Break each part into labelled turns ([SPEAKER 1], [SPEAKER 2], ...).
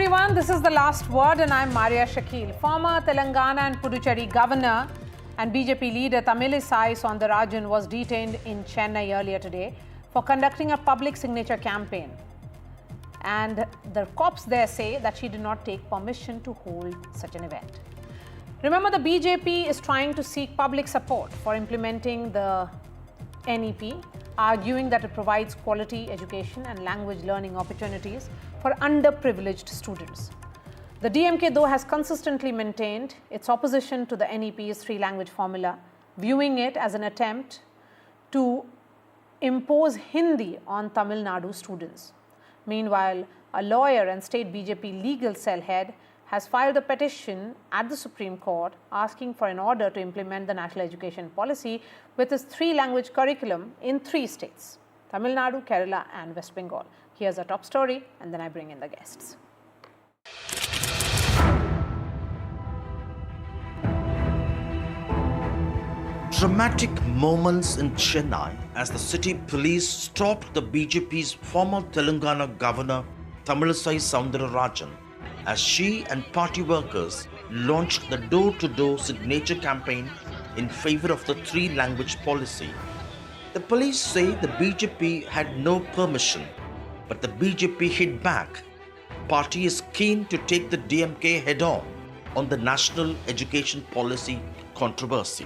[SPEAKER 1] everyone, this is The Last Word and I'm Maria Shakil. Former Telangana and Puducherry Governor and BJP leader Tamilisai Soundararajan was detained in Chennai earlier today for conducting a public signature campaign. And the cops there say that she did not take permission to hold such an event. Remember, the BJP is trying to seek public support for implementing the NEP, arguing that it provides quality education and language learning opportunities for underprivileged students. The DMK, though, has consistently maintained its opposition to the NEP's three-language formula, viewing it as an attempt to impose Hindi on Tamil Nadu students. Meanwhile, a lawyer and state BJP legal cell head has filed a petition at the Supreme Court asking for an order to implement the national education policy with its three-language curriculum in 3 states, Tamil Nadu, Kerala and West Bengal. Here's our top story and then I bring in the guests.
[SPEAKER 2] Dramatic moments in Chennai as the city police stopped the BJP's former Telangana governor Tamilisai Soundararajan as she and party workers launched the door-to-door signature campaign in favor of the three-language policy. The police say the BJP had no permission, but the BJP hit back. Party is keen to take the DMK head-on on the national education policy controversy.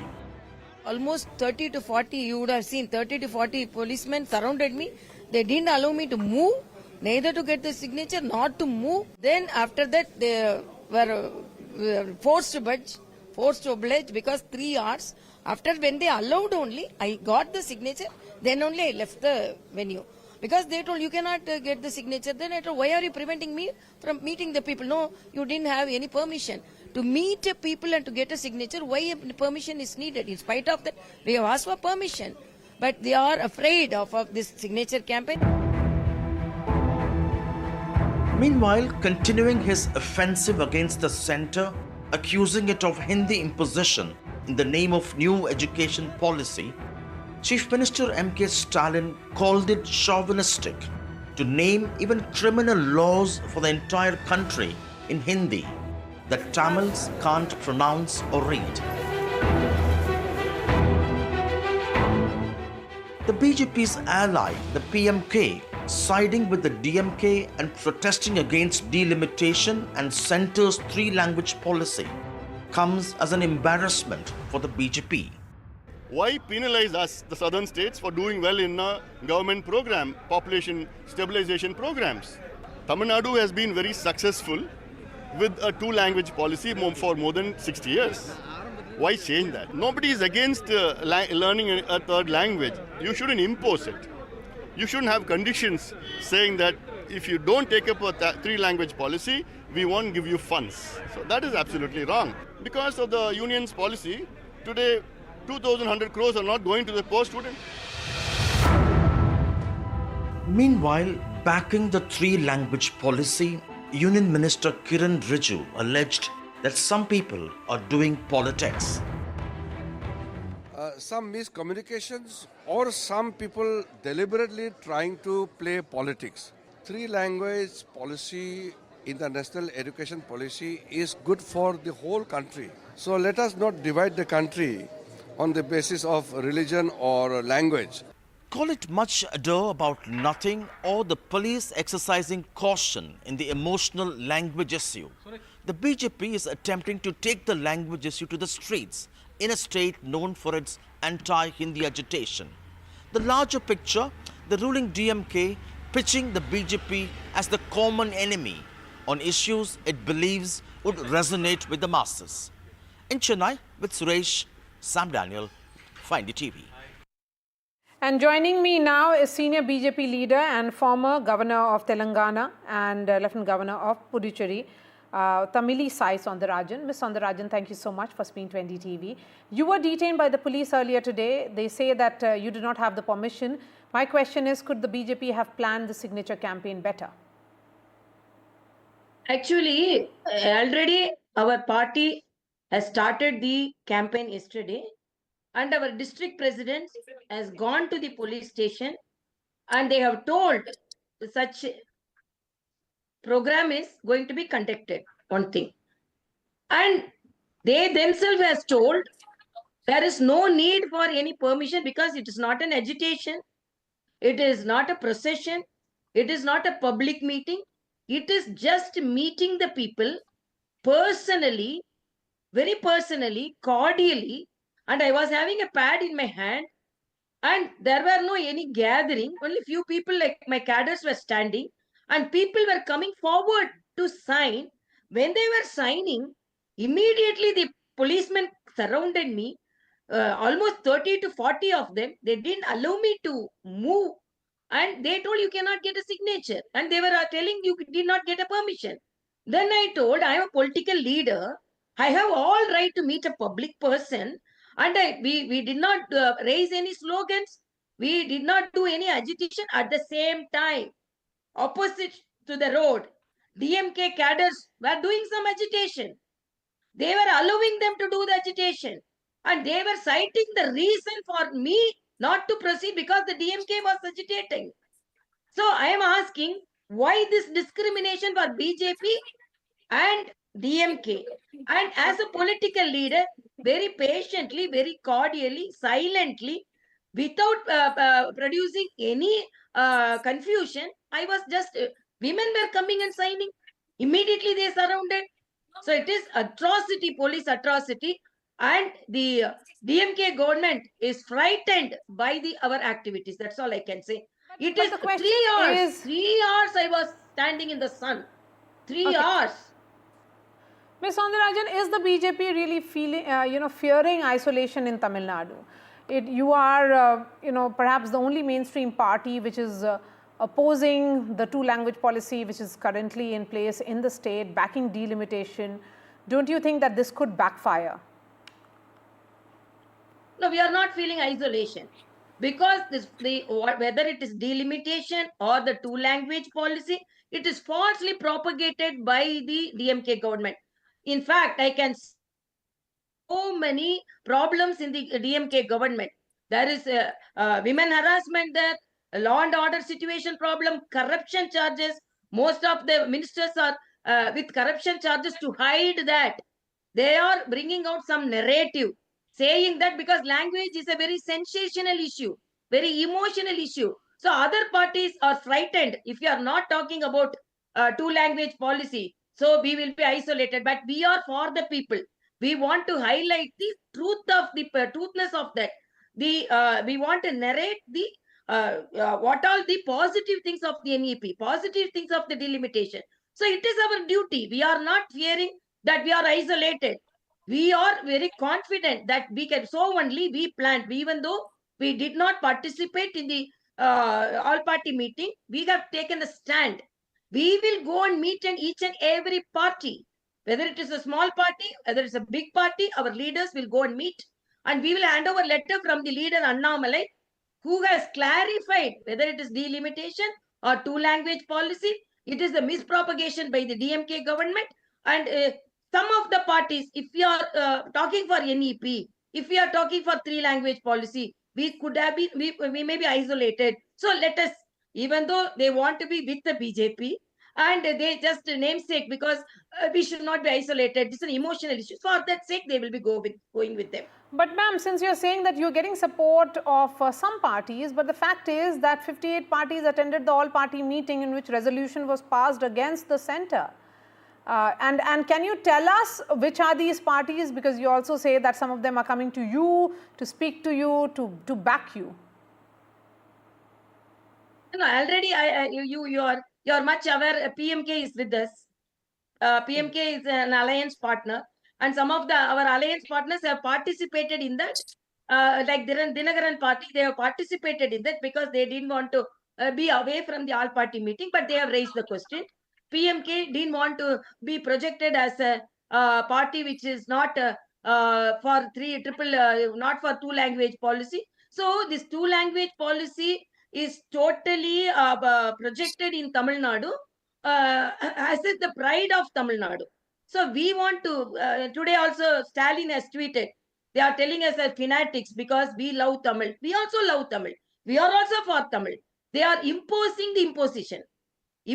[SPEAKER 3] Almost 30 to 40, you would have seen 30 to 40 policemen surrounded me. They didn't allow me to move, neither to get the signature, not to move. Then after that, they were forced to oblige because 3 hours. After when they allowed only, I got the signature, then only I left the venue. Because they told you cannot get the signature. Then I told, why are you preventing me from meeting the people? No, you didn't have any permission. To meet people and to get a signature, why permission is needed? In spite of that, we have asked for permission. But they are afraid of this signature campaign.
[SPEAKER 2] Meanwhile, continuing his offensive against the centre, accusing it of Hindi imposition in the name of new education policy, Chief Minister M.K. Stalin called it chauvinistic to name even criminal laws for the entire country in Hindi that Tamils can't pronounce or read. The BJP's ally, the PMK, siding with the DMK and protesting against delimitation and centre's three-language policy, comes as an embarrassment for the BJP.
[SPEAKER 4] Why penalize us, the southern states, for doing well in a government program, population stabilization programs? Tamil Nadu has been very successful with a two-language policy for more than 60 years. Why change that? Nobody is against learning a third language. You shouldn't impose it. You shouldn't have conditions saying that if you don't take up a three-language policy, we won't give you funds. So that is absolutely wrong. Because of the union's policy, today 2,100 crores are not going to the poor student.
[SPEAKER 2] Meanwhile, backing the three-language policy, Union Minister Kiran Rijiju alleged that some people are doing politics.
[SPEAKER 5] Some miscommunications or some people deliberately trying to play politics. Three-language policy in the national education policy is good for the whole country. So let us not divide the country on the basis of religion or language.
[SPEAKER 2] Call it much ado about nothing or the police exercising caution in the emotional language issue. The BJP is attempting to take the language issue to the streets in a state known for its anti-Hindi agitation. The larger picture, the ruling DMK pitching the BJP as the common enemy on issues it believes would resonate with the masses. In Chennai, with Suresh, Sam Daniel, for NDTV.
[SPEAKER 1] And joining me now is senior BJP leader and former governor of Telangana and Lieutenant Governor of Puducherry, Tamilisai Soundararajan. Ms. Soundararajan, thank you so much for speaking to NDTV. You were detained by the police earlier today. They say that you did not have the permission. My question is, could the BJP have planned the signature campaign better?
[SPEAKER 3] Actually, already our party has started the campaign yesterday, and our district president has gone to the police station and they have told such program is going to be conducted, one thing. And they themselves has told there is no need for any permission because it is not an agitation, it is not a procession, it is not a public meeting. It is just meeting the people personally, very personally, cordially. And I was having a pad in my hand, and there were no any gathering. Only few people like my cadres were standing, and people were coming forward to sign. When they were signing, immediately the policemen surrounded me, almost 30 to 40 of them. They didn't allow me to move, and they told you cannot get a signature, and they were telling you did not get a permission. Then I told I am a political leader, I have all right to meet a public person, and we did not raise any slogans, we did not do any agitation. At the same time, opposite to the road, DMK cadres were doing some agitation. They were allowing them to do the agitation, and they were citing the reason for me not to proceed because the DMK was agitating. So I am asking why this discrimination for BJP and DMK. And as a political leader, very patiently, very cordially, silently, without producing any confusion, I was just, women were coming and signing. Immediately they surrounded. So it is atrocity, police atrocity. And the DMK government is frightened by our activities. That's all I can say. It
[SPEAKER 1] but
[SPEAKER 3] is
[SPEAKER 1] the question
[SPEAKER 3] 3 hours.
[SPEAKER 1] is-
[SPEAKER 3] 3 hours I was standing in the sun. 3
[SPEAKER 1] Okay.
[SPEAKER 3] hours.
[SPEAKER 1] Ms. Soundararajan, is the BJP really feeling, fearing isolation in Tamil Nadu? You are, perhaps the only mainstream party which is opposing the two-language policy which is currently in place in the state, backing delimitation. Don't you think that this could backfire?
[SPEAKER 3] No, we are not feeling isolation because whether it is delimitation or the two-language policy, it is falsely propagated by the DMK government. In fact, I can see so many problems in the DMK government. There is women harassment there, a law and order situation problem, corruption charges. Most of the ministers are with corruption charges to hide that. They are bringing out some narrative saying that because language is a very sensational issue, very emotional issue. So other parties are frightened if you are not talking about two language policy. So we will be isolated, but we are for the people. We want to highlight the truthness of that. We want to narrate the what all the positive things of the NEP, positive things of the delimitation. So it is our duty. We are not fearing that we are isolated. We are very confident that we can. So only we planned, even though we did not participate in the all-party meeting, we have taken a stand. We will go and meet in each and every party. Whether it is a small party, whether it's a big party, our leaders will go and meet, and we will hand over letter from the leader Annamalai, who has clarified whether it is delimitation or two-language policy. It is a mispropagation by the DMK government, and some of the parties, if we are talking for NEP, if we are talking for three-language policy, we could have been, we may be isolated. So let us, even though they want to be with the BJP, and they just namesake because we should not be isolated. It's an emotional issue. For that sake, they will be going with them.
[SPEAKER 1] But ma'am, since you're saying that you're getting support of some parties, but the fact is that 58 parties attended the all-party meeting in which resolution was passed against the centre. And can you tell us which are these parties? Because you also say that some of them are coming to you, to speak to you, to back you.
[SPEAKER 3] No, already you are much aware. PMK is with us. PMK is an alliance partner, and some of our alliance partners have participated in that. Like Dinagaran party, they have participated in that because they didn't want to be away from the all-party meeting, but they have raised the question. PMK didn't want to be projected as a party which is not for not for two-language policy. So this two-language policy is totally projected in Tamil Nadu as is the pride of Tamil Nadu. So we want to, today also Stalin has tweeted, they are telling us as fanatics because we love Tamil. We also love Tamil. We are also for Tamil. They are imposing the imposition.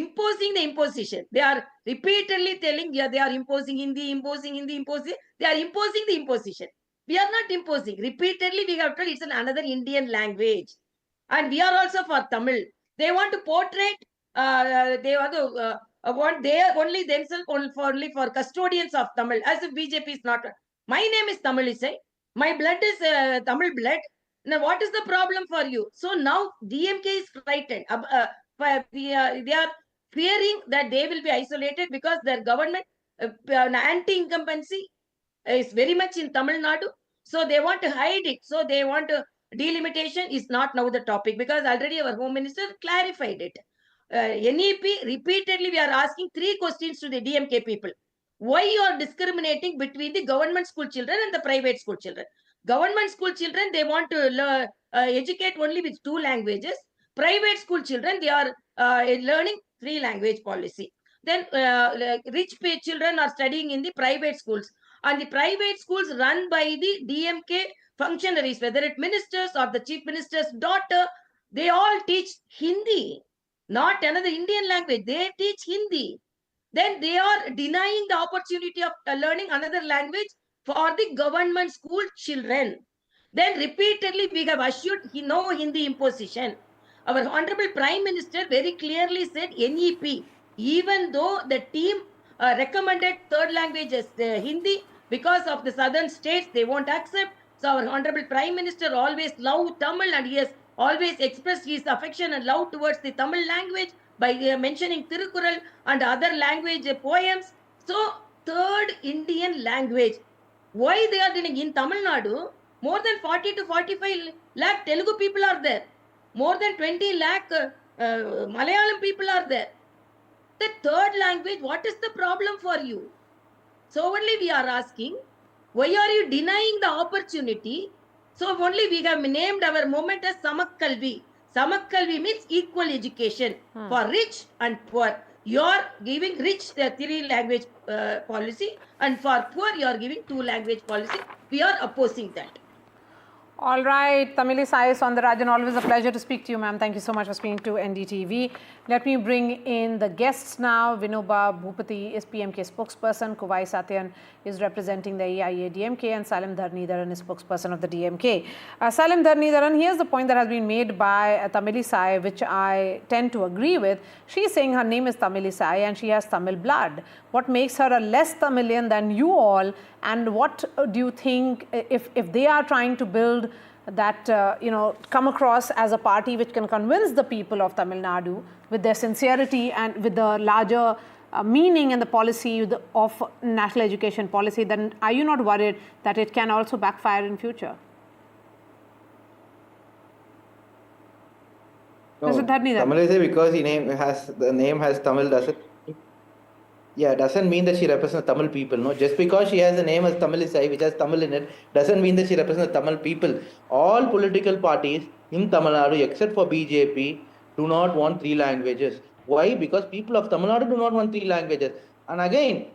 [SPEAKER 3] imposing the imposition. They are repeatedly telling, yeah, they are imposing Hindi, imposing Hindi, imposing. They are imposing the imposition. We are not imposing. Repeatedly, we have told it's another Indian language. And we are also for Tamil. They want to portray, they want they are only themselves only for custodians of Tamil, as if BJP is not. My name is Tamilisai. My blood is Tamil blood. Now, what is the problem for you? So now DMK is frightened. They are fearing that they will be isolated because their government anti-incumbency is very much in Tamil Nadu. So they want to hide it. So they want to delimitation is not now the topic because already our Home Minister clarified it. NEP, repeatedly we are asking 3 questions to the DMK people. Why you are discriminating between the government school children and the private school children? Government school children, they want to educate only with 2 languages. Private school children, they are learning 3 language policy. Then rich children are studying in the private schools. And the private schools run by the DMK functionaries, whether it ministers or the chief minister's daughter, they all teach Hindi, not another Indian language. They teach Hindi. Then they are denying the opportunity of learning another language for the government school children. Then repeatedly we have assured no Hindi imposition. Our Honorable Prime Minister very clearly said NEP, even though the team recommended third language as Hindi, because of the southern states, they won't accept. So our Honorable Prime Minister always loved Tamil and he has always expressed his affection and love towards the Tamil language by mentioning Tirukural and other language poems. So third Indian language. Why they are doing in Tamil Nadu? More than 40 to 45 lakh Telugu people are there. More than 20 lakh Malayalam people are there. The third language, what is the problem for you? So only we are asking, why are you denying the opportunity? So only we have named our movement as Samakkalvi. Samakkalvi means equal education for rich and poor. You are giving rich the 3 language policy and for poor you are giving 2 language policy. We are opposing that.
[SPEAKER 1] All right, Tamilisai Soundararajan, always a pleasure to speak to you, ma'am. Thank you so much for speaking to NDTV. Let me bring in the guests now. Vinoba Bhupati is PMK spokesperson, Kuvai Satyan is representing the AIADMK, and Salim Dharneedharan is spokesperson of the DMK. Salim Dharneedharan, here's the point that has been made by Tamilisai, which I tend to agree with. She's saying her name is Tamilisai and she has Tamil blood. What makes her a less Tamilian than you all? And what do you think if they are trying to build that, come across as a party which can convince the people of Tamil Nadu with their sincerity and with the larger meaning and the policy of national education policy, then are you not worried that it can also backfire in future?
[SPEAKER 6] No,
[SPEAKER 1] Mr. Dharneedharan.
[SPEAKER 6] Tamilisai, because the name has Tamil doesn't mean that she represents Tamil people. No, just because she has the name as Tamilisai, which has Tamil in it, doesn't mean that she represents Tamil people. All political parties in Tamil Nadu, except for BJP, do not want 3 languages. Why? Because people of Tamil Nadu do not want 3 languages. And again,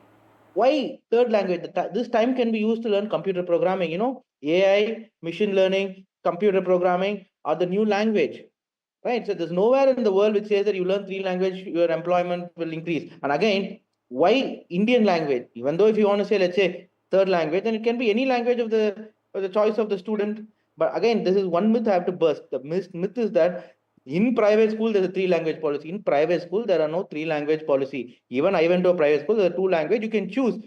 [SPEAKER 6] why third language? This time can be used to learn computer programming. AI, machine learning, computer programming are the new language. Right? So there's nowhere in the world which says that you learn 3 languages, your employment will increase. And again, why Indian language? Even though if you want to say, let's say, third language, then it can be any language of the choice of the student. But again, this is one myth I have to burst. The myth is that in private school, there's a 3 language policy. In private school, there are no 3 language policy. Even I went to a private school, there are 2 language. You can choose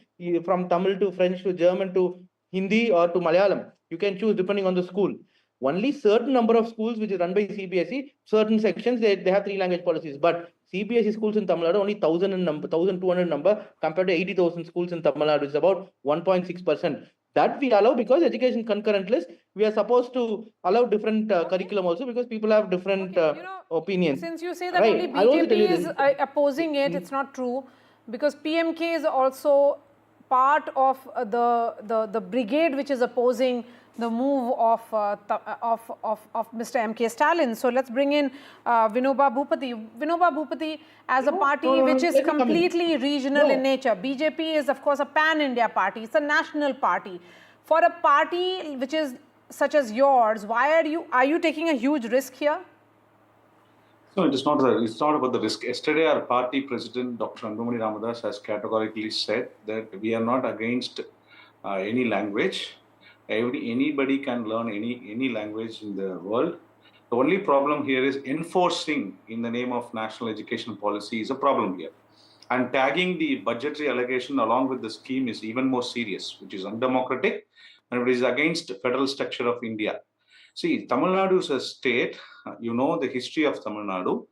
[SPEAKER 6] from Tamil to French to German to Hindi or to Malayalam. You can choose depending on the school. Only certain number of schools which is run by CBSE, certain sections, they have 3 language policies. But CBSE schools in Tamil Nadu only 1,200 number compared to 80,000 schools in Tamil Nadu. It's about 1.6%. That we allow because education concurrent list, we are supposed to allow different curriculum also because people have different opinions.
[SPEAKER 1] Since you say that only BJP is opposing it, it's not true, because PMK is also part of the brigade which is opposing the move of Mr. M.K. Stalin. So let's bring in Vinoba Bhupati. Vinoba Bhupati, as a party which is completely regional in nature. BJP is, of course, a pan-India party. It's a national party. For a party which is such as yours, why are you taking a huge risk here?
[SPEAKER 7] No, it is not. It's not about the risk. Yesterday, our party president, Dr. Anbumani Ramadas, has categorically said that we are not against any language. Anybody can learn any language in the world. The only problem here is enforcing in the name of national education policy is a problem here. And tagging the budgetary allocation along with the scheme is even more serious, which is undemocratic and it is against the federal structure of India. See, Tamil Nadu is a state. You know the history of Tamil Nadu.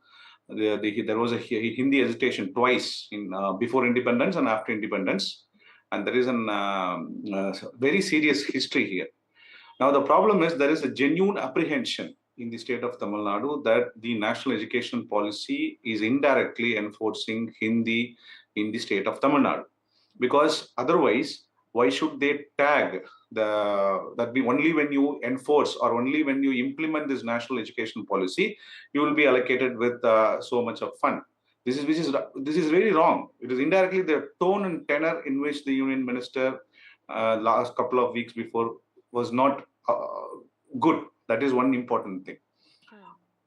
[SPEAKER 7] There was a Hindi agitation twice in before independence and after independence, and there is a very serious history here. Now the problem is there is a genuine apprehension in the state of Tamil Nadu that the national education policy is indirectly enforcing Hindi in the state of Tamil Nadu, because otherwise, why should they tag that be only when you enforce or only when you implement this national education policy, you will be allocated with so much of fund. This is very wrong. It is indirectly the tone and tenor in which the union minister last couple of weeks before was not good. That is one important thing.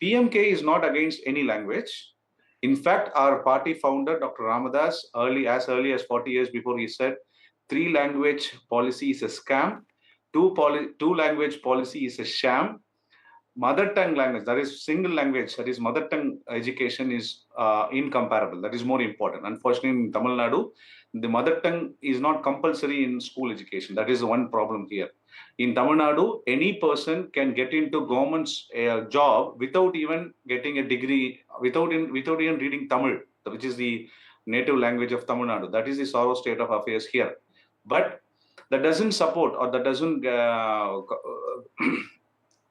[SPEAKER 7] PMK is not against any language. In fact, our party founder, Dr. Ramadas, as early as 40 years before, he said, 3-language policy is a scam, 2-language policy is a sham. Mother tongue language, that is single language, that is mother tongue education is incomparable. That is more important. Unfortunately, in Tamil Nadu, the mother tongue is not compulsory in school education. That is one problem here. In Tamil Nadu, any person can get into government's job without even getting a degree, without even reading Tamil, which is the native language of Tamil Nadu. That is the sorrow state of affairs here. But that doesn't support or that doesn't,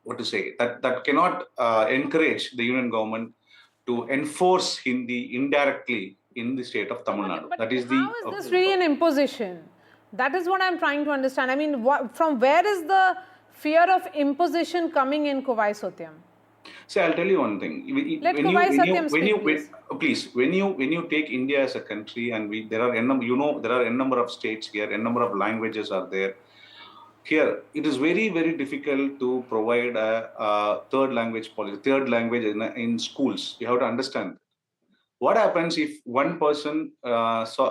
[SPEAKER 7] that cannot encourage the union government to enforce Hindi indirectly in the state of Tamil Nadu.
[SPEAKER 1] But
[SPEAKER 7] that is
[SPEAKER 1] how is this really an imposition? That is what I'm trying to understand. I mean, from where is the fear of imposition coming in, Kovai Sotyam?
[SPEAKER 7] See, I'll tell you one thing.
[SPEAKER 1] Let Kovai Satyam speak, please. When you take India as a country, and there are n number of states here, n number of languages are there. Here, it is very, very difficult to provide a third language policy, third language in schools. You have to understand. What happens if one person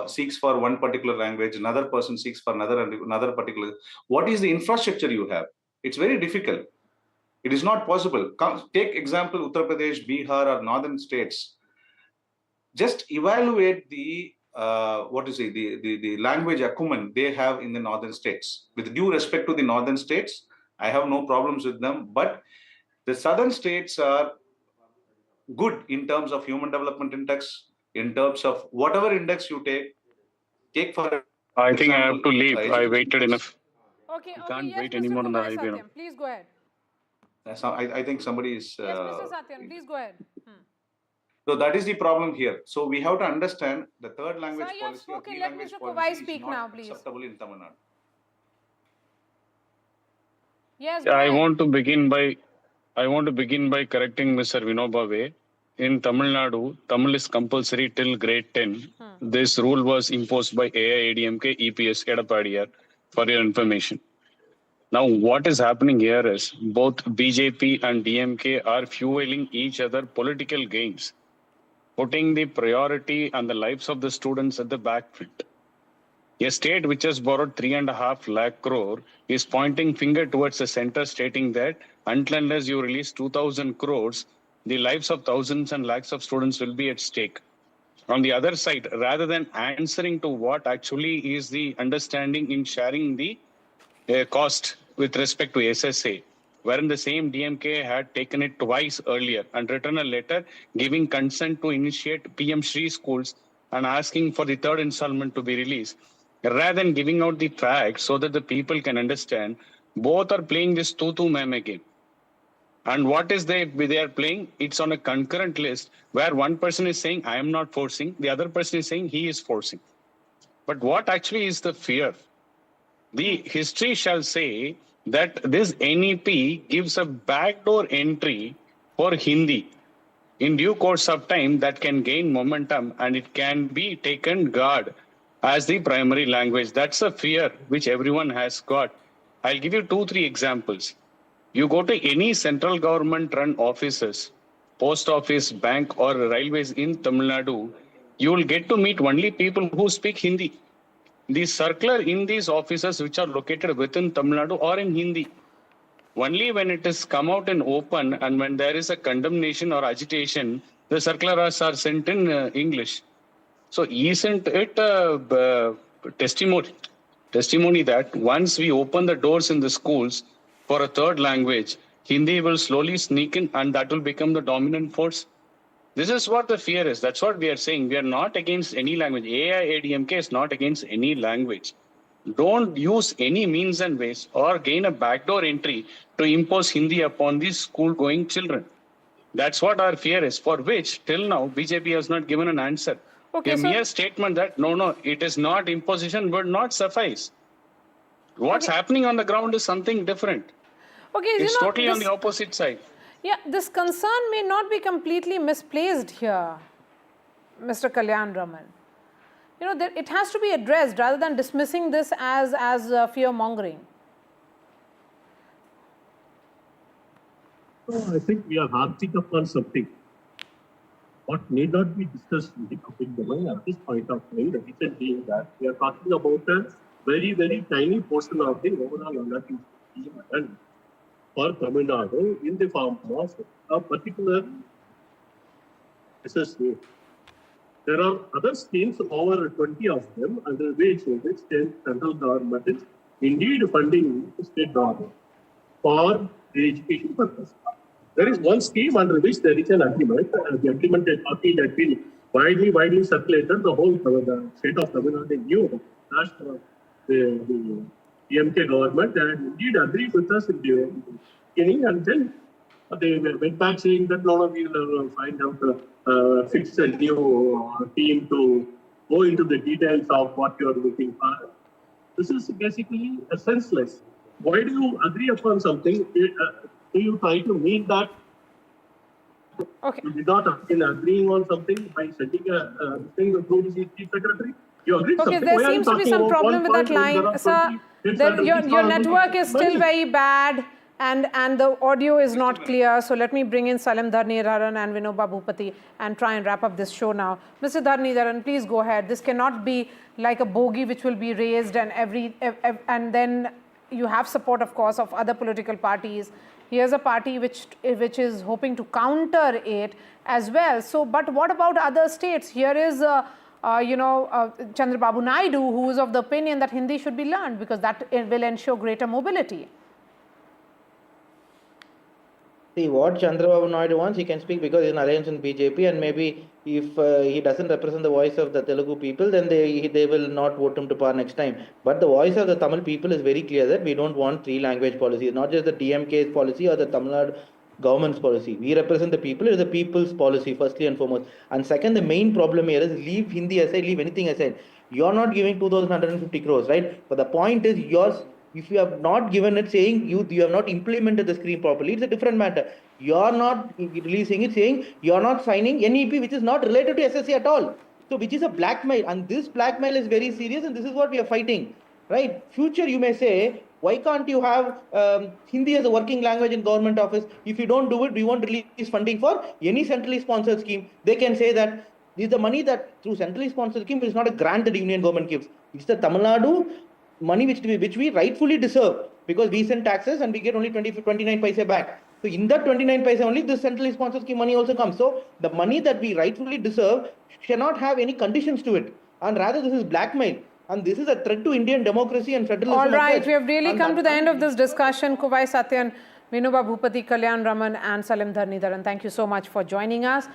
[SPEAKER 1] seeks for one particular language, another person seeks for another particular? What is the infrastructure you have? It's very difficult. It is not possible. Take example Uttar Pradesh, Bihar, or northern states. Just evaluate the the language acumen they have in the northern states. With due respect to the northern states, I have no problems with them. But the southern states are good in terms of human development index, in terms of whatever index you take for.
[SPEAKER 8] I think I have to leave. I waited enough.
[SPEAKER 1] Okay,
[SPEAKER 8] Can't
[SPEAKER 1] yes,
[SPEAKER 8] wait
[SPEAKER 1] Mr.
[SPEAKER 8] anymore on the
[SPEAKER 1] Kovai
[SPEAKER 8] highway.
[SPEAKER 1] Satyam, please go ahead.
[SPEAKER 7] I think somebody is.
[SPEAKER 1] Yes, Mr. Satyam, please go ahead.
[SPEAKER 7] So that is the problem here. So we have to understand the third language
[SPEAKER 1] Sir, you have
[SPEAKER 7] policy or
[SPEAKER 1] spoken.
[SPEAKER 7] three
[SPEAKER 1] Let
[SPEAKER 7] language
[SPEAKER 1] Mr.
[SPEAKER 7] policy
[SPEAKER 1] Kovai
[SPEAKER 7] is
[SPEAKER 1] speak
[SPEAKER 7] not
[SPEAKER 1] now, please.
[SPEAKER 7] acceptable in Tamil Nadu.
[SPEAKER 1] Yes,
[SPEAKER 8] Yeah,
[SPEAKER 1] go
[SPEAKER 8] I
[SPEAKER 1] ahead.
[SPEAKER 8] want to begin by correcting Mr. Vinobave. In Tamil Nadu, Tamil is compulsory till grade 10. This rule was imposed by AIADMK, EPS, Edapadiyar, for your information. Now, what is happening here is both BJP and DMK are fueling each other political gains, putting the priority and the lives of the students at the back foot. A state which has borrowed 3.5 lakh crore is pointing finger towards the center, stating that until unless you release 2,000 crores, the lives of thousands and lakhs of students will be at stake. On the other side, rather than answering to what actually is the understanding in sharing the cost with respect to SSA, wherein the same DMK had taken it twice earlier and written a letter giving consent to initiate PM Shri schools and asking for the third installment to be released. Rather than giving out the facts so that the people can understand, both are playing this tu-tu meme game. And what is they are playing? It's on a concurrent list where one person is saying, I am not forcing, the other person is saying he is forcing. But what actually is the fear? The history shall say that this NEP gives a backdoor entry for Hindi. In due course of time, that can gain momentum and it can be taken guard as the primary language. That's a fear which everyone has got. I'll give you 2-3 examples. You go to any central government run offices, post office, bank, or railways in Tamil Nadu, you will get to meet only people who speak Hindi. The circular in these offices which are located within Tamil Nadu or in Hindi. Only when it is come out in open and when there is a condemnation or agitation, the circulars are sent in English. So isn't it a testimony that once we open the doors in the schools for a third language, Hindi will slowly sneak in and that will become the dominant force? This is what the fear is. That's what we are saying. We are not against any language. AIADMK is not against any language. Don't use any means and ways or gain a backdoor entry to impose Hindi upon these school-going children. That's what our fear is, for which till now BJP has not given an answer.
[SPEAKER 1] Okay,
[SPEAKER 8] A mere statement that no, it is not imposition would not suffice. What's happening on the ground is something different.
[SPEAKER 1] Okay,
[SPEAKER 8] It's totally on the opposite side.
[SPEAKER 1] Yeah, this concern may not be completely misplaced here, Mr. Kalyan Raman. You know, it has to be addressed rather than dismissing this as fear-mongering.
[SPEAKER 9] No, I think we are harping upon something. What need not be discussed in the public domain at this point of time, the reason being that we are talking about a very, very tiny portion of the overall undertaking scheme for Tamil Nadu in the form of a particular SSA. There are other schemes, over 20 of them, under which the central government is indeed funding the state government for the education purpose. There is one scheme under which there is an agreement. The agreement is copy that been widely circulated. The whole the state of Tamil Nadu knew that the DMK government and indeed agreed with us in the beginning, and then they went back saying that no, we will find out, fix a new team to go into the details of what you are looking for. This is basically senseless. Why do you agree upon something? Do you try to mean that
[SPEAKER 1] Okay.
[SPEAKER 9] you did not agreeing on something by sending a thing through the chief secretary? You agreed
[SPEAKER 1] Okay,
[SPEAKER 9] something.
[SPEAKER 1] there
[SPEAKER 9] Why are you
[SPEAKER 1] seems to be
[SPEAKER 9] talking
[SPEAKER 1] some
[SPEAKER 9] about
[SPEAKER 1] problem
[SPEAKER 9] one
[SPEAKER 1] with that
[SPEAKER 9] point when there
[SPEAKER 1] line.
[SPEAKER 9] are
[SPEAKER 1] Sir,
[SPEAKER 9] 20
[SPEAKER 1] your network is still
[SPEAKER 9] money?
[SPEAKER 1] very bad and the audio is not clear. So let me bring in Salim Dharnidharan and Vinoba Bhupati and try and wrap up this show now. Mr. Dharnidharan, please go ahead. This cannot be like a bogey which will be raised and then you have support, of course, of other political parties. Here's a party which is hoping to counter it as well. So, but what about other states? Here is, Chandrababu Naidu, who is of the opinion that Hindi should be learned because that will ensure greater mobility.
[SPEAKER 6] See, what Chandrababu Naidu wants, he can speak because he's in alliance with BJP, and maybe if he doesn't represent the voice of the Telugu people, then they will not vote him to power next time. But the voice of the Tamil people is very clear that we don't want three-language policy. It's not just the DMK's policy or the Tamil Nadu government's policy. We represent the people. It is the people's policy, firstly and foremost. And second, the main problem here is leave Hindi aside, leave anything aside. You're not giving 2,150 crores, right? But the point is yours. If you have not given it, saying you have not implemented the scheme properly, it's a different matter. You are not releasing it, saying you are not signing NEP, which is not related to SSC at all. So, which is a blackmail, and this blackmail is very serious, and this is what we are fighting, right? Future, you may say, why can't you have Hindi as a working language in government office? If you don't do it, we won't release funding for any centrally sponsored scheme. They can say that this is the money that through centrally sponsored scheme is not a grant that the union government gives. It's the Tamil Nadu money which we rightfully deserve because we send taxes and we get only 29 paise back. So in that 29 paise only this centrally sponsored scheme money also comes. So the money that we rightfully deserve cannot have any conditions to it, and rather this is blackmail, and this is a threat to Indian democracy and federalism.
[SPEAKER 1] All right, we have really come to the end of this discussion. Kuvai Satyan, Vinoba Bhupati, Kalyan Raman and Salim Dharnidharan, thank you so much for joining us.